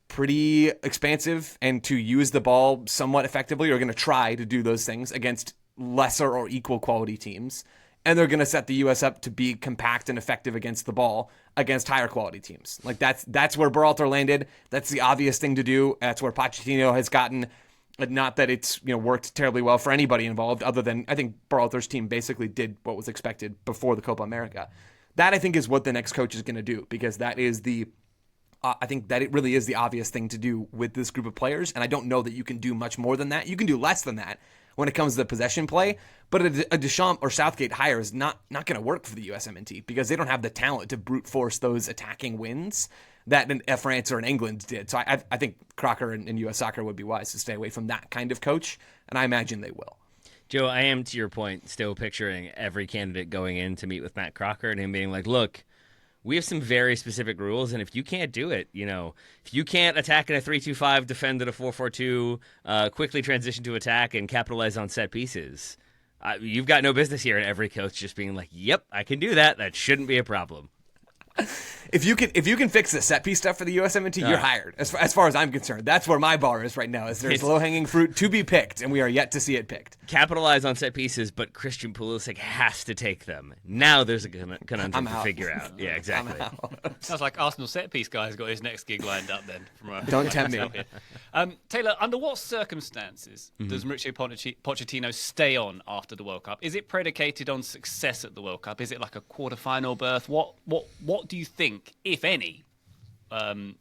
pretty expansive and to use the ball somewhat effectively, or going to try to do those things against lesser or equal quality teams. And they're going to set the U.S. up to be compact and effective against the ball against higher quality teams. Like that's where Berhalter landed. That's the obvious thing to do. That's where Pochettino has gotten. Not that it's worked terribly well for anybody involved, other than I think Berhalter's team basically did what was expected before the Copa America. That I think is what the next coach is going to do, because that is I think that it really is the obvious thing to do with this group of players, and I don't know that you can do much more than that. You can do less than that when it comes to the possession play, but a Deschamps or Southgate hire is not going to work for the USMNT because they don't have the talent to brute force those attacking wins that France or in England did. So I think Crocker and U.S. Soccer would be wise to stay away from that kind of coach, and I imagine they will. Joe, I am, to your point, still picturing every candidate going in to meet with Matt Crocker and him being like, look, we have some very specific rules, and if you can't do it, if you can't attack in a 3-2-5, defend in a 4-4-2, quickly transition to attack and capitalize on set pieces, you've got no business here. And every coach just being like, yep, I can do that. That shouldn't be a problem. If you can fix the set piece stuff for the USMNT, you're hired. As far as I'm concerned, that's where my bar is right now. Is there's low hanging fruit to be picked, and we are yet to see it picked. Capitalize on set pieces, but Christian Pulisic has to take them. Now there's a conundrum to figure out. Yeah, exactly. Sounds like Arsenal set piece guy's got his next gig lined up then. Don't tempt me. Taylor, under what circumstances does Mauricio Pochettino stay on after the World Cup? Is it predicated on success at the World Cup? Is it like a quarter-final berth? What do you think, if any,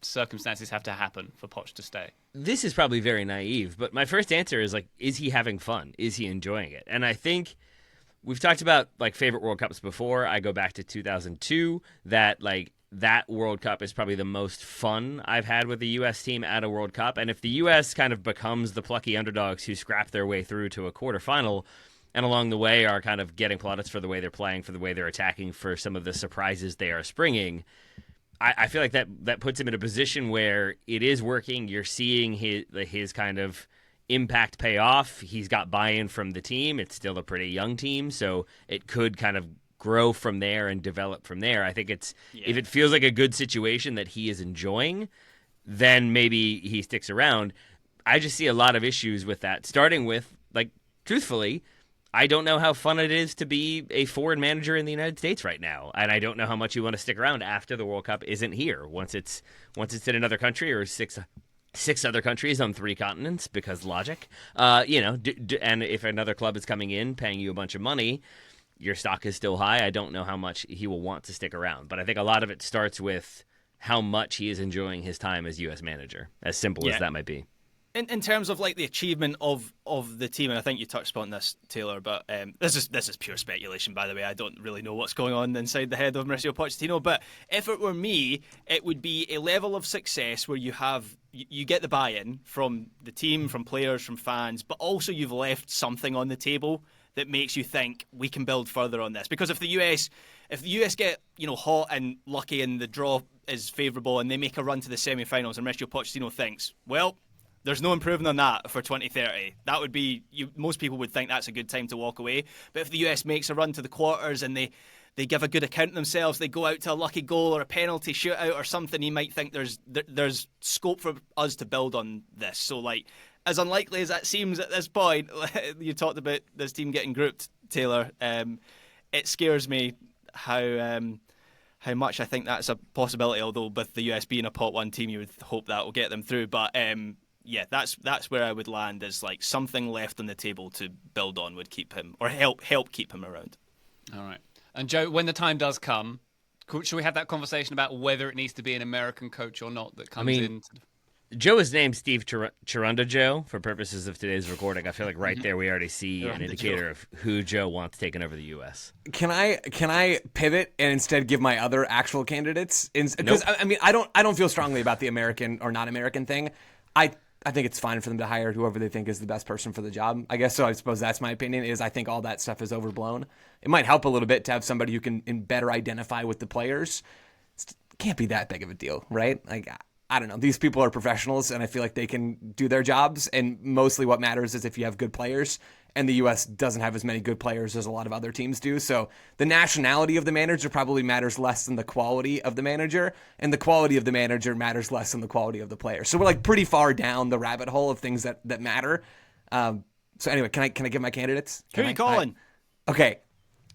circumstances have to happen for Poch to stay? This is probably very naive, but my first answer is is he having fun? Is he enjoying it? And I think we've talked about favorite World Cups before. I go back to 2002. That World Cup is probably the most fun I've had with the U.S. team at a World Cup. And if the U.S. kind of becomes the plucky underdogs who scrap their way through to a quarterfinal, and along the way are kind of getting plaudits for the way they're playing, for the way they're attacking, for some of the surprises they are springing, I feel like that puts him in a position where it is working. You're seeing his kind of impact pay off. He's got buy-in from the team. It's still a pretty young team, so it could kind of grow from there and develop from there. I think if it feels like a good situation that he is enjoying, then maybe he sticks around. I just see a lot of issues with that, starting with, truthfully, I don't know how fun it is to be a foreign manager in the United States right now, and I don't know how much you want to stick around after the World Cup isn't here. Once it's in another country or six other countries on 3 continents, because logic. And if another club is coming in paying you a bunch of money, your stock is still high. I don't know how much he will want to stick around, but I think a lot of it starts with how much he is enjoying his time as U.S. manager, as simple as that might be. In terms of the achievement of the team, and I think you touched upon this, Taylor, but this is pure speculation, by the way. I don't really know what's going on inside the head of Mauricio Pochettino, but if it were me, it would be a level of success where you get the buy-in from the team, from players, from fans, but also you've left something on the table that makes you think we can build further on this. Because if the US if the US get hot and lucky and the draw is favourable and they make a run to the semi-finals and Mauricio Pochettino thinks, well, there's no improving on that for 2030. That would be, most people would think that's a good time to walk away. But if the US makes a run to the quarters and they give a good account of themselves, they go out to a lucky goal or a penalty shootout or something, you might think there's scope for us to build on this. So, like, as unlikely as that seems at this point, you talked about this team getting grouped, Taylor. It scares me how much I think that's a possibility, although with the US being a pot one team, you would hope that will get them through. But yeah, that's where I would land, is like something left on the table to build on would keep him, or help keep him around. All right. And Joe, when the time does come, should we have that conversation about whether it needs to be an American coach or not that comes in? Joe is named Steve Chirunda Joe for purposes of today's recording. I feel like right there we already see an indicator of who Joe wants taking over the U.S. Can I pivot and instead give my other actual candidates? Because Nope. I mean, I don't feel strongly about the American or not American thing. I think it's fine for them to hire whoever they think is the best person for the job. I guess so. I suppose that's my opinion. Is I think all that stuff is overblown. It might help a little bit to have somebody who can better identify with the players. It can't be that big of a deal, right? Like, I don't know. These people are professionals, and I feel like they can do their jobs. And mostly what matters is if you have good players. And the U.S. doesn't have as many good players as a lot of other teams do. So the nationality of the manager probably matters less than the quality of the manager. And the quality of the manager matters less than the quality of the player. So we're like pretty far down the rabbit hole of things that matter. So anyway, can I give my candidates? Who are you calling? Okay.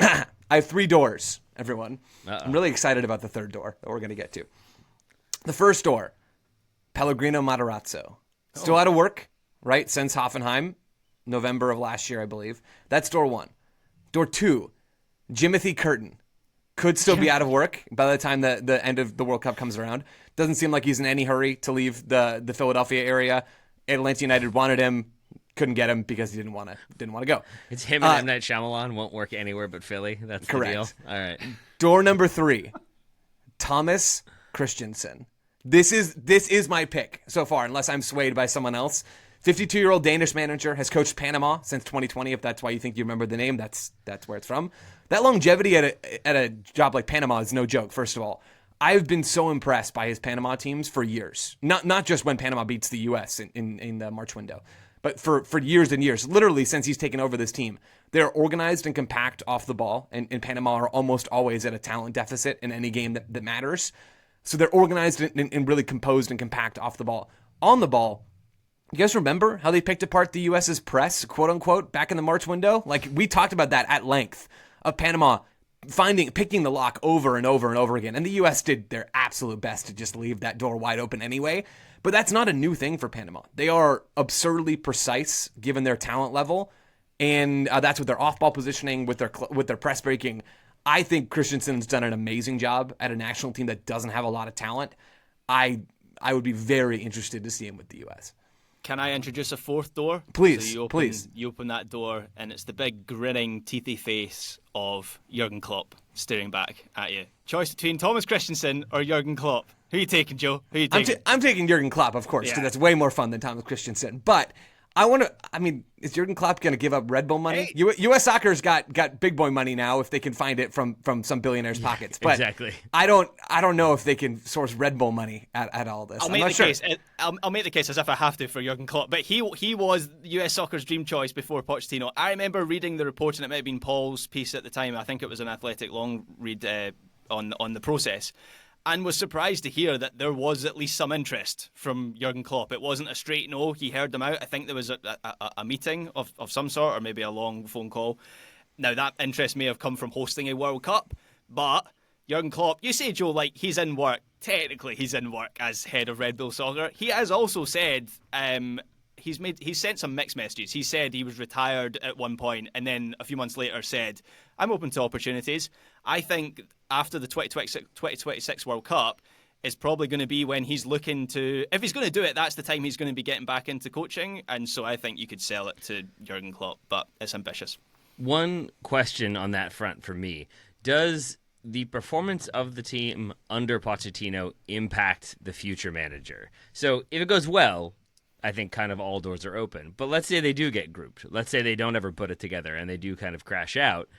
I have 3 doors, everyone. Uh-oh. I'm really excited about the third door that we're going to get to. The first door, Pellegrino Matarazzo. Still out of work, right? Since Hoffenheim. November of last year, I believe. That's door 1. Door 2, Jimothy Curtin. Could still be out of work by the time the end of the World Cup comes around. Doesn't seem like he's in any hurry to leave the Philadelphia area. Atlanta United wanted him, couldn't get him because he didn't want to go. It's him and M. Night Shyamalan won't work anywhere but Philly. That's correct. The deal. All right. Door number 3, Thomas Christensen. This is my pick so far, unless I'm swayed by someone else. 52-year-old Danish manager, has coached Panama since 2020. If that's why you think you remember the name, that's where it's from. That longevity at a job like Panama is no joke. First of all, I've been so impressed by his Panama teams for years. Not just when Panama beats the U.S. in the March window, but for years and years. Literally since he's taken over this team, they're organized and compact off the ball, and Panama are almost always at a talent deficit in any game that matters. So they're organized and really composed and compact off the ball. On the ball, you guys remember how they picked apart the U.S.'s press, quote unquote, back in the March window? Like, we talked about that at length, of Panama picking the lock over and over and over again. And the U.S. did their absolute best to just leave that door wide open anyway. But that's not a new thing for Panama. They are absurdly precise given their talent level. And that's with their off-ball positioning, with their press breaking. I think Christensen's done an amazing job at a national team that doesn't have a lot of talent. I would be very interested to see him with the U.S. Can I introduce a fourth door? Please, So please. You open that door, and it's the big grinning, teethy face of Jurgen Klopp staring back at you. Choice between Thomas Christensen or Jurgen Klopp. Who are you taking, Joe? Who are you taking? I'm taking Jurgen Klopp, of course, because Yeah. that's way more fun than Thomas Christensen. But is Jurgen Klopp going to give up Red Bull money? Hey. U.S. Soccer's got big boy money now if they can find it from some billionaires' pockets. But exactly. I don't know if they can source Red Bull money at all this. I'll make the case as if I have to for Jurgen Klopp, but he was US Soccer's dream choice before Pochettino. I remember reading the report, and it might have been Paul's piece at the time. I think it was an Athletic long read on the process, and was surprised to hear that there was at least some interest from Jurgen Klopp. It wasn't a straight no. He heard them out. I think there was a meeting of some sort, or maybe a long phone call. Now, that interest may have come from hosting a World Cup, but Jurgen Klopp, you say, Joe, like, he's in work. Technically, he's in work as head of Red Bull Soccer. He has also said he's sent some mixed messages. He said he was retired at one point, and then a few months later said, I'm open to opportunities. I think after the 2026 World Cup is probably going to be when he's looking to, if he's going to do it, that's the time he's going to be getting back into coaching. And so I think you could sell it to Jurgen Klopp, but it's ambitious. One question on that front for me. Does the performance of the team under Pochettino impact the future manager? So if it goes well, I think kind of all doors are open. But let's say they do get grouped. Let's say they don't ever put it together and they do kind of crash out.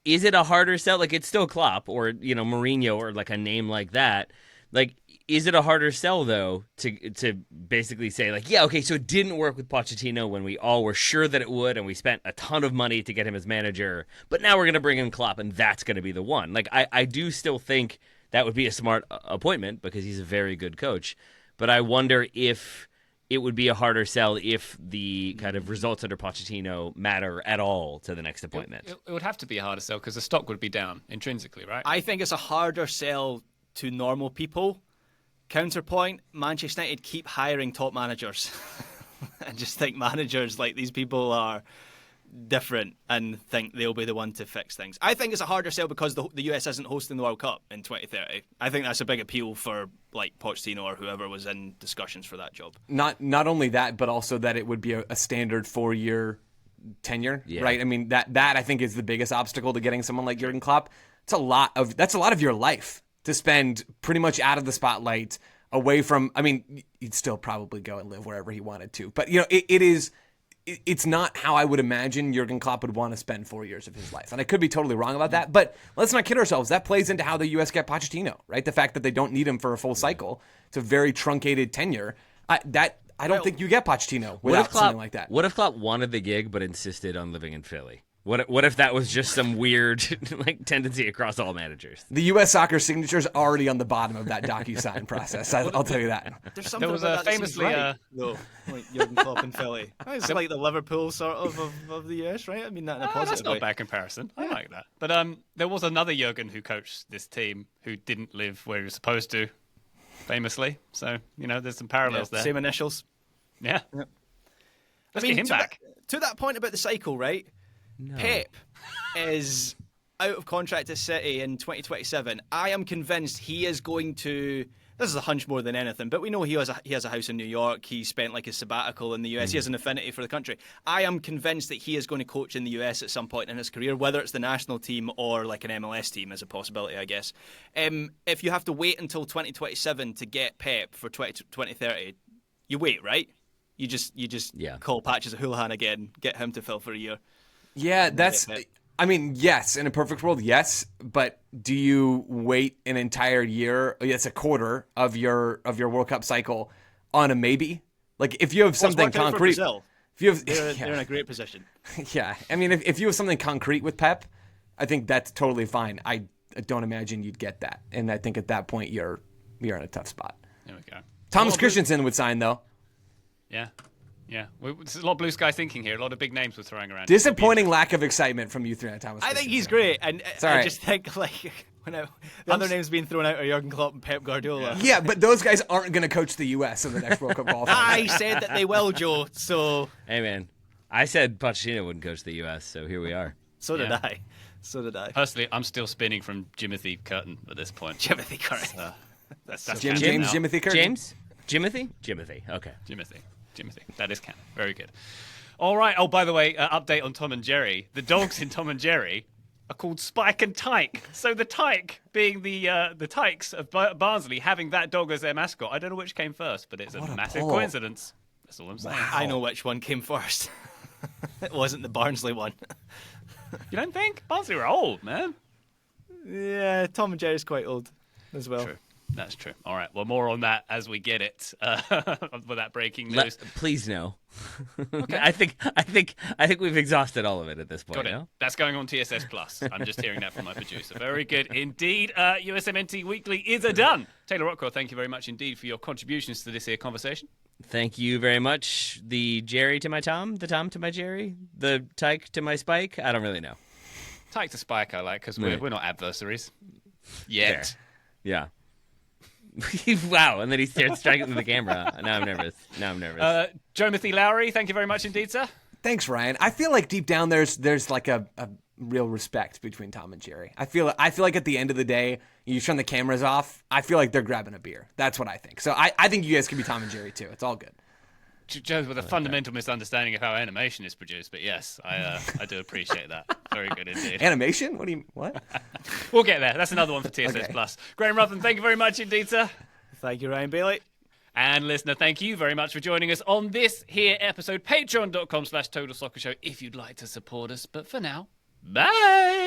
is it a harder sell? Like, it's still Klopp or, Mourinho or like a name like that. Like, is it a harder sell, though, to basically say, like, yeah, okay, so it didn't work with Pochettino when we all were sure that it would, and we spent a ton of money to get him as manager, but now we're going to bring in Klopp, and that's going to be the one. Like, I do still think that would be a smart appointment because he's a very good coach, but I wonder if it would be a harder sell if the kind of results under Pochettino matter at all to the next appointment. It would have to be a harder sell because the stock would be down intrinsically, right? I think it's a harder sell to normal people. Counterpoint, Manchester United keep hiring top managers. I just think managers like these people are different and think they'll be the one to fix things. I think it's a harder sell because the US isn't hosting the World Cup in 2030. I think that's a big appeal for like Pochettino or whoever was in discussions for that job. Not only that, but also that it would be a standard 4-year tenure, right? I mean, that I think is the biggest obstacle to getting someone like Jurgen Klopp. That's a lot of your life to spend pretty much out of the spotlight, away from. I mean, he'd still probably go and live wherever he wanted to, but it's not how I would imagine Jurgen Klopp would want to spend 4 years of his life. And I could be totally wrong about that, but let's not kid ourselves. That plays into how the U.S. get Pochettino, right? The fact that they don't need him for a full cycle. It's a very truncated tenure. I don't think you get Pochettino without something like that. What if Klopp wanted the gig but insisted on living in Philly? What if that was just some weird like tendency across all managers? The U.S. soccer signature is already on the bottom of that DocuSign process. I'll tell you that. There's something There was about that famously that seems right, though, like Jurgen Klopp in Philly. It's like the Liverpool sort of the US, right? I mean that in a positive that's not way. a bad comparison. I like that. But there was another Jurgen who coached this team who didn't live where he was supposed to, famously. So, there's some parallels there. Same initials. Yeah. Yep. Let's get him back. To that point about the cycle, right? No. Pep is out of contract at City in 2027. I am convinced he is going to. This is a hunch more than anything, but we know he has a house in New York. He spent like his sabbatical in the US. He has an affinity for the country. I am convinced that he is going to coach in the US at some point in his career, whether it's the national team or like an MLS team is a possibility, I guess. If you have to wait until 2027 to get Pep for 2030, you wait, right? You just call Patches a Houlihan again, get him to fill for a year. Yeah, I mean, yes, in a perfect world, yes. But do you wait an entire year? It's a quarter of your World Cup cycle on a maybe. Like if you have something concrete, if you have, they're in a great position. Yeah, I mean, if you have something concrete with Pep, I think that's totally fine. I don't imagine you'd get that, and I think at that point you're in a tough spot. There we go. Thomas Christensen would sign though. Yeah. Yeah, there's a lot of blue sky thinking here. A lot of big names we're throwing around. Disappointing lack of excitement from you three on Thomas. I think he's great, and Sorry. I just think like the other names being thrown out are Jurgen Klopp and Pep Guardiola. Yeah, but those guys aren't going to coach the U.S. in the next World Cup qualifier. I said that they will, Joe. So Hey, man. I said Pochettino wouldn't coach the U.S., so here we are. so did Yeah. I. So did I. Personally, I'm still spinning from Jimothy Curtin at this point. Timothy Curry. That's James canon now. Jimothy Curtin. James? Jimothy. Okay. Jimothy. That is canon. Very good. All right. Oh, by the way, update on Tom and Jerry. The dogs in Tom and Jerry are called Spike and Tyke. So the Tyke being the Tykes of Barnsley, having that dog as their mascot. I don't know which came first, but it's a massive pull. coincidence. That's all I'm saying. I know which one came first. It wasn't the Barnsley one. You don't think? Barnsley were old, man. Yeah, Tom and Jerry's quite old as well. True. That's true. All right. Well, more on that as we get it. With that breaking news. Please no. Okay. I think we've exhausted all of it at this point. Got it. No? That's going on TSS Plus. I'm just hearing that from my producer. Very good indeed. USMNT Weekly is done. Taylor Rockwell, thank you very much indeed for your contributions to this here conversation. Thank you very much. The Jerry to my Tom, the Tom to my Jerry, the Tyke to my Spike. I don't really know. Tyke to Spike I like because Right. we're not adversaries. Yet. Fair. Yeah. Wow, and then he starts striking to the camera. Now I'm nervous. Jomothy Lowery, thank you very much indeed, sir. Thanks, Ryan. I feel like deep down there's like a real respect between Tom and Jerry. I feel like at the end of the day, you turn the cameras off, I feel like they're grabbing a beer. That's what I think. So I think you guys can be Tom and Jerry too. It's all good. Joe's with a fundamental misunderstanding of how animation is produced, but yes, I do appreciate that. Very good indeed. Animation? What? We'll get there. That's another one for TSS Okay. Plus. Graham Ruthven, thank you very much indeed, sir. Thank you, Ryan Bailey. And listener, thank you very much for joining us on this here episode. Patreon.com/Total Soccer Show if you'd like to support us. But for now, bye.